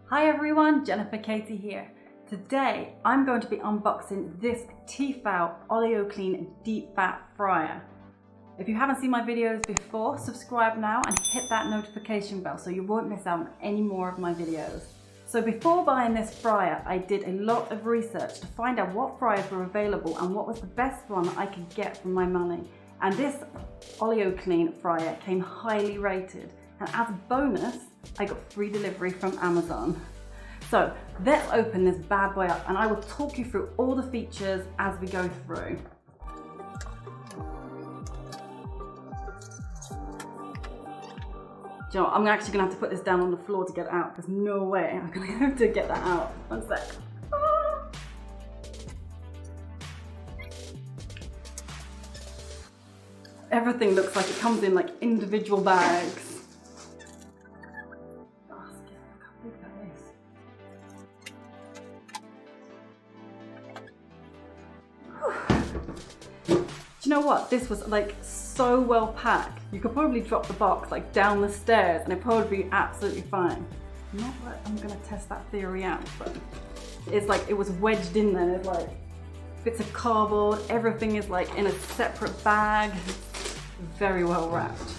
Hi everyone, Jennifer Katie here. Today I'm going to be unboxing this t-fal Oleoclean deep fat fryer. If you haven't seen my videos before, subscribe now and hit that notification bell so you won't miss out on any more of my videos. So before buying this fryer, I did a lot of research to find out what fryers were available and what was the best one I could get for my money. And this Oleoclean fryer came highly rated. And as a bonus, I got free delivery from Amazon. So let's open this bad boy up and I will talk you through all the features as we go through. Do you know what? I'm actually gonna have to put this down on the floor to get it out. There's no way I'm gonna have to get that out. One sec. Everything looks like it comes in like individual bags. Do you know what? This was like so well packed. You could probably drop the box like down the stairs and it'd probably be absolutely fine. Not that I'm gonna test that theory out, but it's like it was wedged in there. There's like bits of cardboard. Everything is like in a separate bag. Very well wrapped.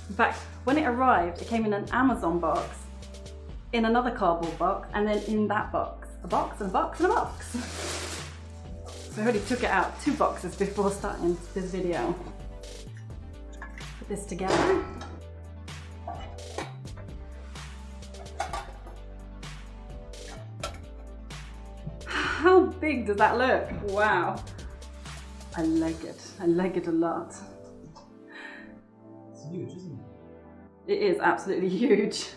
In fact, when it arrived, it came in an Amazon box, in another cardboard box, and then in that box. A box and a box and a box. So I already took it out 2 boxes before starting this video. Put this together. How big does that look? Wow. I like it. I like it a lot. It's huge, isn't it? It is absolutely huge.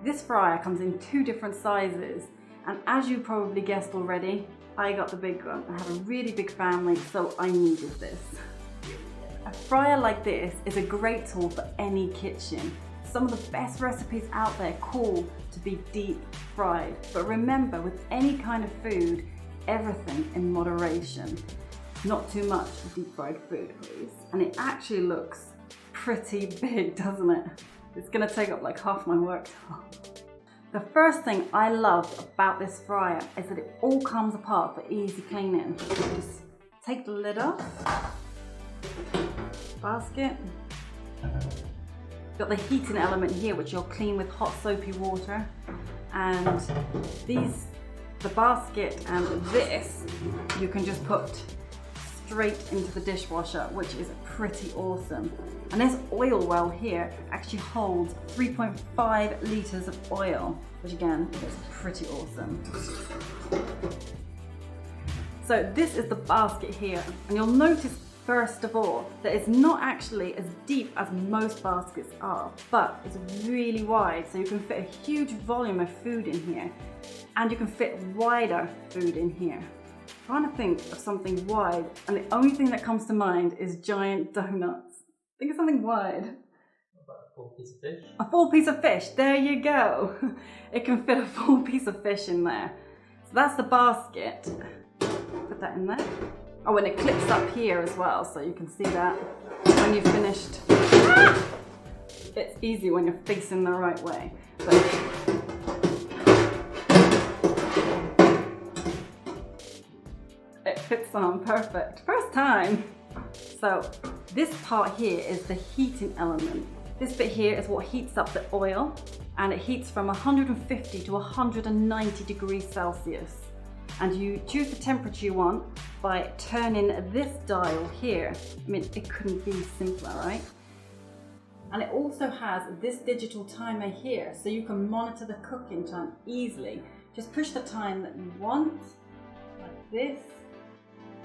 This fryer comes in 2 different sizes, and as you probably guessed already, I got the big one. I have a really big family, so I needed this. A fryer like this is a great tool for any kitchen. Some of the best recipes out there call to be deep fried, but remember, with any kind of food, everything in moderation. Not too much deep fried food, please. And it actually looks pretty big, doesn't it? It's gonna take up like half my worktop. The first thing I loved about this fryer is that it all comes apart for easy cleaning. Just take the lid off, basket. Got the heating element here, which you'll clean with hot soapy water. And the basket and this, you can just put straight into the dishwasher, which is pretty awesome. And this oil well here actually holds 3.5 litres of oil, which again is pretty awesome. So this is the basket here, and you'll notice first of all that it's not actually as deep as most baskets are, but it's really wide, so you can fit a huge volume of food in here, and you can fit wider food in here. I'm trying to think of something wide, and the only thing that comes to mind is giant donuts. Think of something wide. What about a full piece of fish? A full piece of fish, there you go. It can fit a full piece of fish in there. So that's the basket. Put that in there. Oh, and it clips up here as well, so you can see that when you've finished. It's easy when you're facing the right way. It fits on perfect. First time. So this part here is the heating element. This bit here is what heats up the oil, and it heats from 150 to 190 degrees Celsius. And you choose the temperature you want by turning this dial here. I mean, it couldn't be simpler, right? And it also has this digital timer here, so you can monitor the cooking time easily. Just push the time that you want, like this.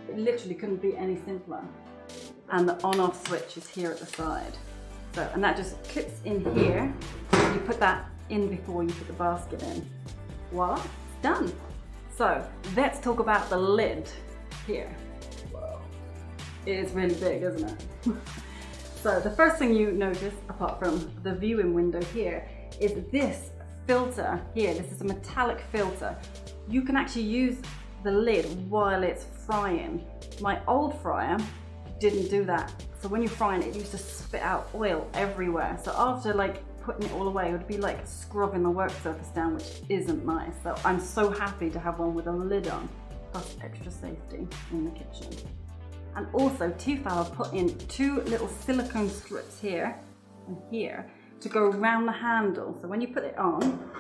It literally couldn't be any simpler. And the on-off switch is here at the side. So, and that just clips in here. You put that in before you put the basket in. Voila, it's done. So let's talk about the lid here. Wow. It is really big, isn't it? So the first thing you notice, apart from the viewing window here, is this filter here. This is a metallic filter. You can actually use the lid while it's frying. My old fryer didn't do that. So when you're frying it used to spit out oil everywhere. So after like putting it all away. It would be like scrubbing the work surface down, which isn't nice. So I'm so happy to have one with a lid on, plus extra safety in the kitchen. And also t-fal put in 2 little silicone strips here and here to go around the handle. So when you put it on,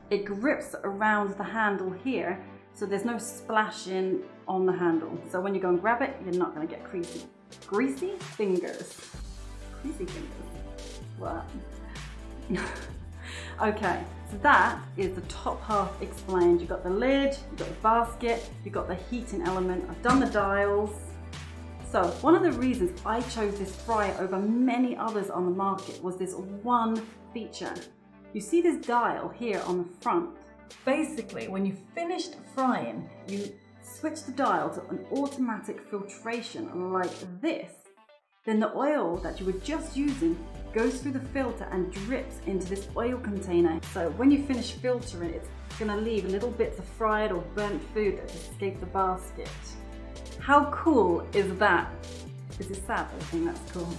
it grips around the handle here, so there's no splashing on the handle. So when you go and grab it, you're not going to get greasy fingers. Greasy fingers. What? Okay, so that is the top half explained. You've got the lid, you've got the basket, you've got the heating element. I've done the dials. So one of the reasons I chose this fryer over many others on the market was this one feature. You see this dial here on the front. Basically, when you finished frying, you switch the dial to an automatic filtration like this. Then the oil that you were just using goes through the filter and drips into this oil container. So when you finish filtering, it's gonna leave little bits of fried or burnt food that escape the basket. How cool is that? This is sad, I think that's cool.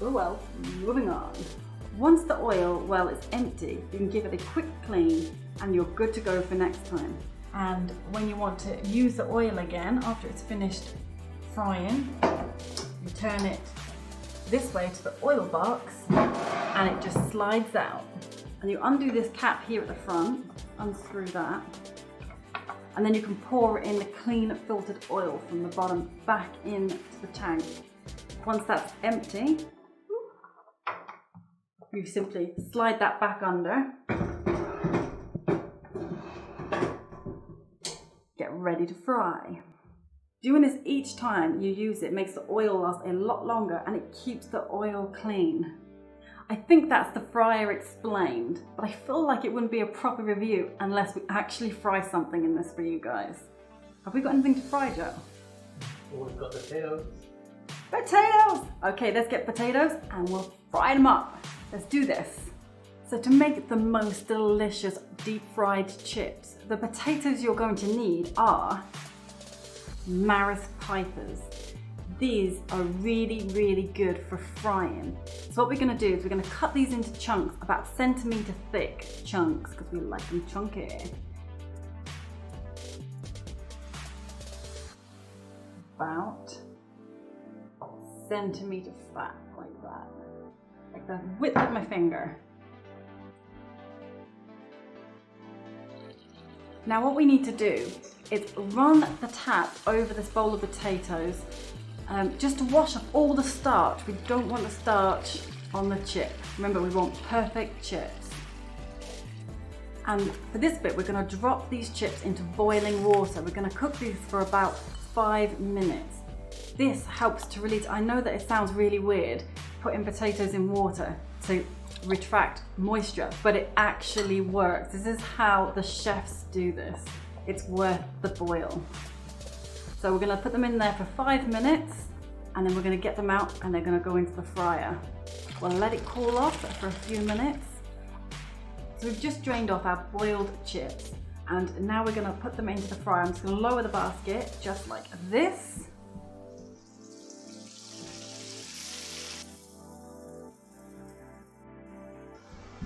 Oh well, moving on. Once the oil well is empty, you can give it a quick clean and you're good to go for next time. And when you want to use the oil again after it's finished frying, you turn it this way to the oil box and it just slides out. And you undo this cap here at the front, unscrew that, and then you can pour in the clean filtered oil from the bottom back into the tank. Once that's empty, you simply slide that back under, get ready to fry. Doing this each time you use it makes the oil last a lot longer and it keeps the oil clean. I think that's the fryer explained, but I feel like it wouldn't be a proper review unless we actually fry something in this for you guys. Have we got anything to fry, Joe? Well, we've got potatoes. Potatoes! Okay, let's get potatoes and we'll fry them up. Let's do this. So to make the most delicious deep fried chips, the potatoes you're going to need are Maris Pipers. These are really, really good for frying. So what we're going to do is we're going to cut these into chunks, about centimetre thick chunks, because we like them chunky. About centimetre fat, like that. Like the width of my finger. Now what we need to do is run the tap over this bowl of potatoes just to wash off all the starch. We don't want the starch on the chip. Remember, we want perfect chips. And for this bit, we're going to drop these chips into boiling water. We're going to cook these for about 5 minutes. This helps to release, I know that it sounds really weird, putting potatoes in water to retract moisture, but it actually works. This is how the chefs do this. It's worth the boil. So we're going to put them in there for 5 minutes and then we're going to get them out and they're going to go into the fryer. We'll let it cool off for a few minutes. So we've just drained off our boiled chips and now we're going to put them into the fryer. I'm just going to lower the basket just like this.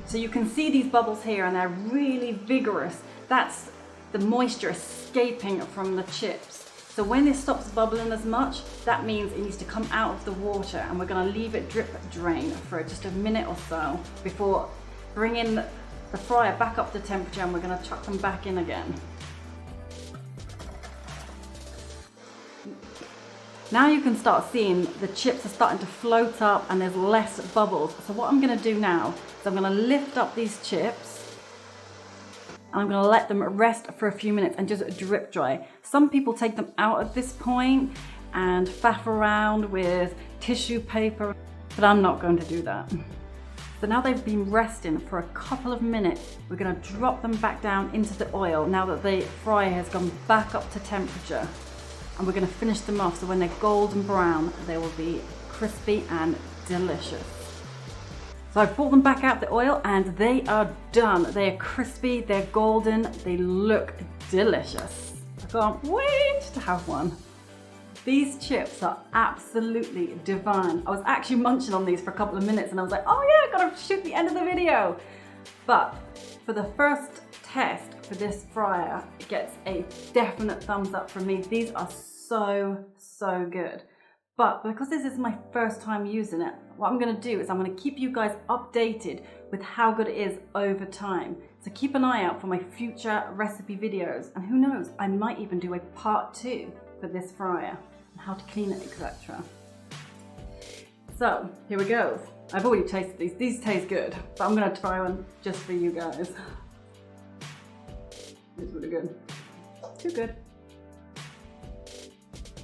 So you can see these bubbles here and they're really vigorous. That's the moisture escaping from the chips. So when it stops bubbling as much, that means it needs to come out of the water and we're going to leave it drip drain for just a minute or so before bringing the fryer back up to temperature and we're going to chuck them back in again. Now you can start seeing the chips are starting to float up and there's less bubbles. So what I'm going to do now is I'm going to lift up these chips and I'm going to let them rest for a few minutes and just drip dry. Some people take them out at this point and faff around with tissue paper, but I'm not going to do that. So now they've been resting for a couple of minutes, we're going to drop them back down into the oil now that the fryer has gone back up to temperature. And we're going to finish them off so when they're golden brown, they will be crispy and delicious. So I've brought them back out the oil and they are done. They are crispy, they're golden, they look delicious. I can't wait to have one. These chips are absolutely divine. I was actually munching on these for a couple of minutes and I was like, oh yeah, I gotta shoot the end of the video. But for the first test for this fryer, it gets a definite thumbs up from me. These are so good. But because this is my first time using it, what I'm gonna do is I'm gonna keep you guys updated with how good it is over time. So keep an eye out for my future recipe videos, and who knows, I might even do a part 2 for this fryer and how to clean it, etc. So here we go. I've already tasted these. These taste good, but I'm gonna try one just for you guys. It's really good. Too good.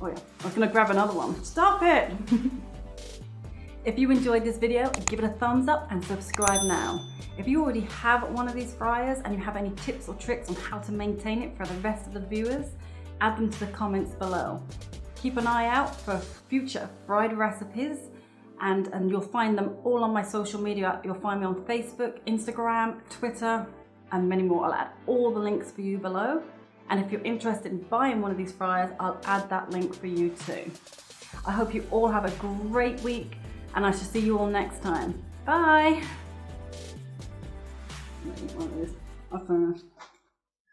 Oh yeah, I was gonna grab another one. Stop it! If you enjoyed this video, give it a thumbs up and subscribe now. If you already have one of these fryers and you have any tips or tricks on how to maintain it for the rest of the viewers, add them to the comments below. Keep an eye out for future fried recipes, and you'll find them all on my social media. You'll find me on Facebook, Instagram, Twitter, and many more. I'll add all the links for you below. And if you're interested in buying one of these fryers, I'll add that link for you too. I hope you all have a great week, and I shall see you all next time. Bye! I'm gonna eat one of these. I'll finish.